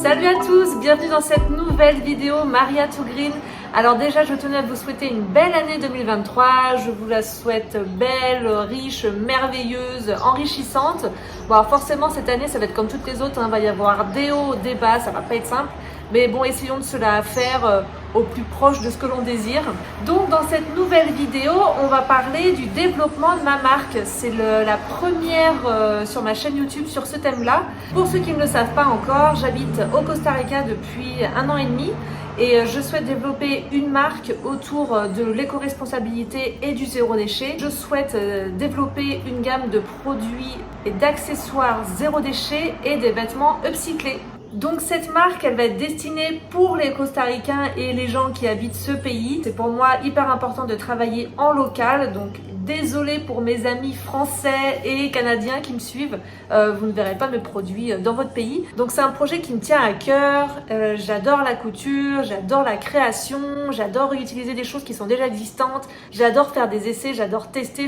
Salut à tous, bienvenue dans cette nouvelle vidéo Maria to Green. Alors déjà, je tenais à vous souhaiter une belle année 2023. Je vous la souhaite belle, riche, merveilleuse, enrichissante. Bon, alors forcément, cette année, ça va être comme toutes les autres. Il va y avoir des hauts, des bas, ça va pas être simple. Mais bon, essayons de se la faire au plus proche de ce que l'on désire. Donc dans cette nouvelle vidéo, on va parler du développement de ma marque. C'est la première sur ma chaîne YouTube sur ce thème-là. Pour ceux qui ne le savent pas encore, j'habite au Costa Rica depuis 1 an et demi. Et je souhaite développer une marque autour de l'éco-responsabilité et du zéro déchet. Je souhaite développer une gamme de produits et d'accessoires zéro déchet et des vêtements upcyclés. Donc cette marque, elle va être destinée pour les Costaricains et les gens qui habitent ce pays. C'est pour moi hyper important de travailler en local, donc désolée pour mes amis français et canadiens qui me suivent, vous ne verrez pas mes produits dans votre pays. Donc c'est un projet qui me tient à cœur, j'adore la couture, j'adore la création, j'adore réutiliser des choses qui sont déjà existantes, j'adore faire des essais, j'adore tester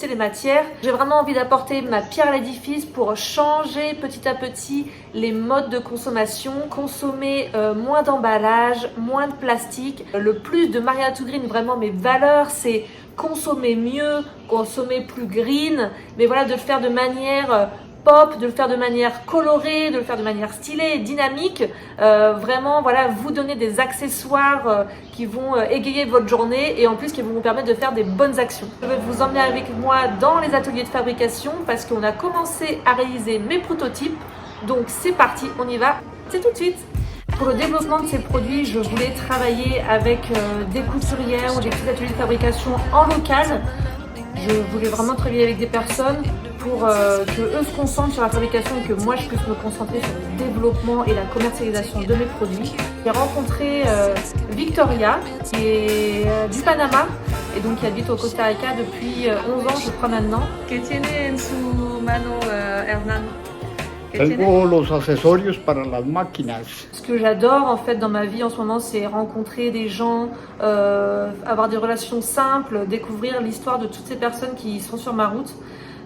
les matières. J'ai vraiment envie d'apporter ma pierre à l'édifice pour changer petit à petit les modes de consommation, consommer moins d'emballage, moins de plastique. Le plus de Maria to Green, vraiment mes valeurs, c'est consommer mieux, consommer plus green, mais voilà, de le faire de manière pop, de le faire de manière colorée, de le faire de manière stylée, dynamique, vraiment voilà, vous donner des accessoires qui vont égayer votre journée et en plus qui vont vous permettre de faire des bonnes actions. Je vais vous emmener avec moi dans les ateliers de fabrication parce qu'on a commencé à réaliser mes prototypes, donc c'est parti, on y va, c'est tout de suite. Pour le développement de ces produits, je voulais travailler avec des couturières ou des petits ateliers de fabrication en local. Je voulais vraiment travailler avec des personnes pour que eux se concentrent sur la fabrication et que moi je puisse me concentrer sur le développement et la commercialisation de mes produits. J'ai rencontré Victoria qui est du Panama et donc qui habite au Costa Rica depuis 11 ans je crois maintenant. ¿Qué tiene en su mano Hernán? Tengo los accesorios para las máquinas. Ce que j'adore en fait dans ma vie en ce moment, c'est rencontrer des gens, avoir des relations simples, découvrir l'histoire de toutes ces personnes qui sont sur ma route.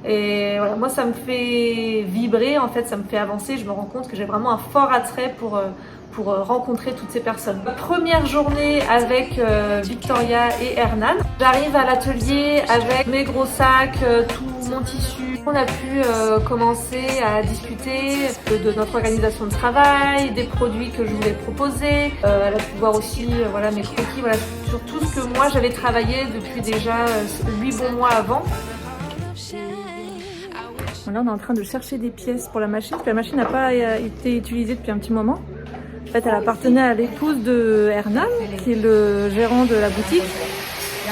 Et voilà, moi ça me fait vibrer, en fait ça me fait avancer. Je me rends compte que j'ai vraiment un fort attrait pour rencontrer toutes ces personnes. Première journée avec Victoria et Hernán. J'arrive à l'atelier avec mes gros sacs, tout mon tissu. On a pu commencer à discuter de notre organisation de travail, des produits que je voulais proposer. Elle a pu voir aussi voilà, mes croquis, voilà, sur tout ce que moi j'avais travaillé depuis déjà 8 bons mois avant. Là on est en train de chercher des pièces pour la machine, parce que la machine n'a pas été utilisée depuis un petit moment. En fait, elle appartenait à l'épouse de Hernán, qui est le gérant de la boutique.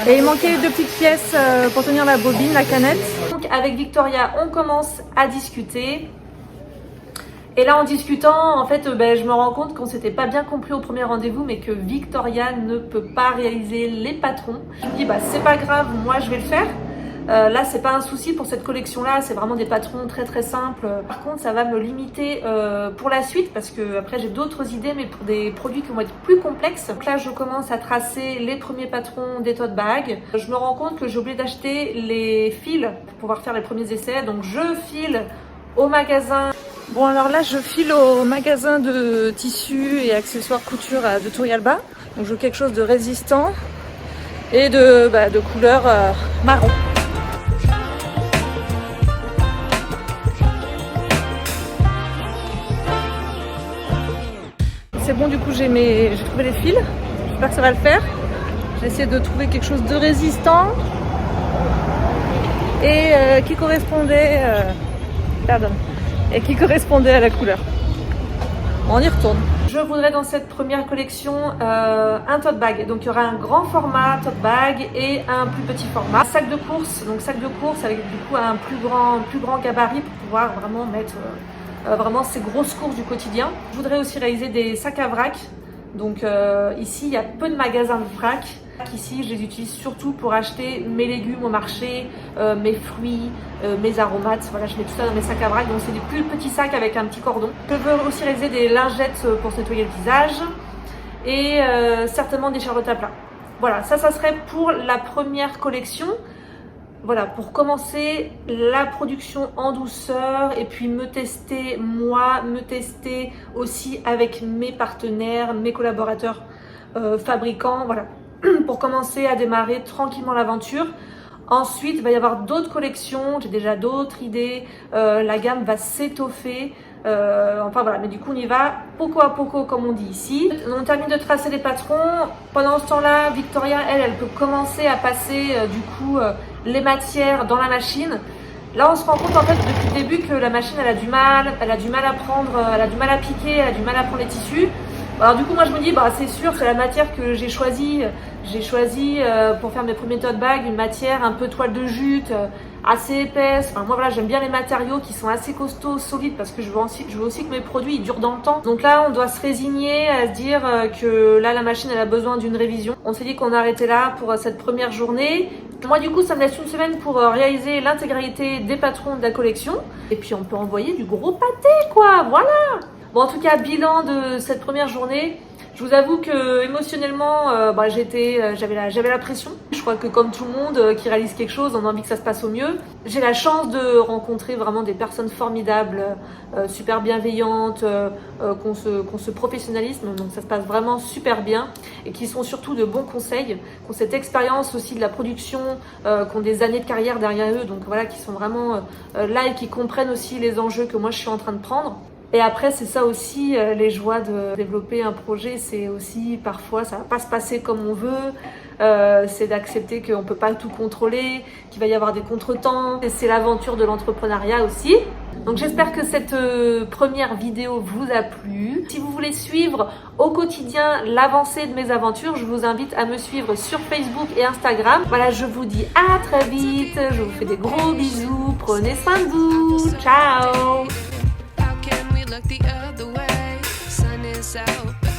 Et il manquait 2 petites pièces pour tenir la bobine, la canette. Donc avec Victoria, on commence à discuter. Et là, en discutant, en fait, je me rends compte qu'on s'était pas bien compris au premier rendez-vous, mais que Victoria ne peut pas réaliser les patrons. Je me dis, c'est pas grave, moi je vais le faire. Là, c'est pas un souci pour cette collection-là, c'est vraiment des patrons très très simples. Par contre, ça va me limiter pour la suite parce que après j'ai d'autres idées, mais pour des produits qui vont être plus complexes. Donc là, je commence à tracer les premiers patrons des tote bags. Je me rends compte que j'ai oublié d'acheter les fils pour pouvoir faire les premiers essais. Donc je file au magasin. Bon, alors là, je file au magasin de tissus et accessoires couture de Turrialba. Donc je veux quelque chose de résistant et de couleur marron. C'est bon, du coup j'ai trouvé les fils, j'espère que ça va le faire. J'ai essayé de trouver quelque chose de résistant et qui correspondait à la couleur. Bon, on y retourne. Je voudrais dans cette première collection un tote bag. Donc il y aura un grand format tote bag et un plus petit format. Sac de course, donc sac de course avec du coup un plus grand gabarit pour pouvoir vraiment mettre vraiment ces grosses courses du quotidien. Je voudrais aussi réaliser des sacs à vrac. Donc ici, il y a peu de magasins de vrac. Ici, je les utilise surtout pour acheter mes légumes au marché, mes fruits, mes aromates. Voilà, je mets tout ça dans mes sacs à vrac. Donc c'est des plus petits sacs avec un petit cordon. Je veux aussi réaliser des lingettes pour se nettoyer le visage et certainement des charlottes à plat. Voilà, ça serait pour la première collection. Voilà, pour commencer la production en douceur et puis me tester moi, me tester aussi avec mes partenaires, mes collaborateurs fabricants, voilà, pour commencer à démarrer tranquillement l'aventure. Ensuite, il va y avoir d'autres collections, j'ai déjà d'autres idées, la gamme va s'étoffer, enfin voilà, mais du coup on y va poco à poco comme on dit ici. On termine de tracer les patrons, pendant ce temps-là, Victoria, elle peut commencer à passer les matières dans la machine. Là on se rend compte en fait depuis le début que la machine elle a du mal à prendre, elle a du mal à piquer, elle a du mal à prendre les tissus. Alors du coup moi je me dis c'est sûr, c'est la matière que j'ai choisie. J'ai choisi pour faire mes premiers tote bags une matière un peu toile de jute, assez épaisse. Enfin moi voilà, j'aime bien les matériaux qui sont assez costauds, solides parce que je veux aussi que mes produits ils durent dans le temps. Donc là on doit se résigner à se dire que là la machine elle a besoin d'une révision. On s'est dit qu'on arrêtait là pour cette première journée. Moi du coup ça me laisse une semaine pour réaliser l'intégralité des patrons de la collection. Et puis on peut envoyer du gros pâté quoi, voilà. Bon en tout cas bilan de cette première journée. Je vous avoue que émotionnellement, j'avais la pression. Je crois que comme tout le monde qui réalise quelque chose, on a envie que ça se passe au mieux. J'ai la chance de rencontrer vraiment des personnes formidables, super bienveillantes, qu'on se professionnalise, donc ça se passe vraiment super bien et qui sont surtout de bons conseils, qui ont cette expérience aussi de la production, qui ont des années de carrière derrière eux, donc voilà, qui sont vraiment là et qui comprennent aussi les enjeux que moi je suis en train de prendre. Et après, c'est ça aussi, les joies de développer un projet, c'est aussi parfois ça va pas se passer comme on veut, c'est d'accepter qu'on peut pas tout contrôler, qu'il va y avoir des contretemps, et c'est l'aventure de l'entrepreneuriat aussi. Donc j'espère que cette première vidéo vous a plu. Si vous voulez suivre au quotidien l'avancée de mes aventures, je vous invite à me suivre sur Facebook et Instagram. Voilà, je vous dis à très vite, je vous fais des gros bisous, prenez soin de vous, ciao! Look the other way, sun is out.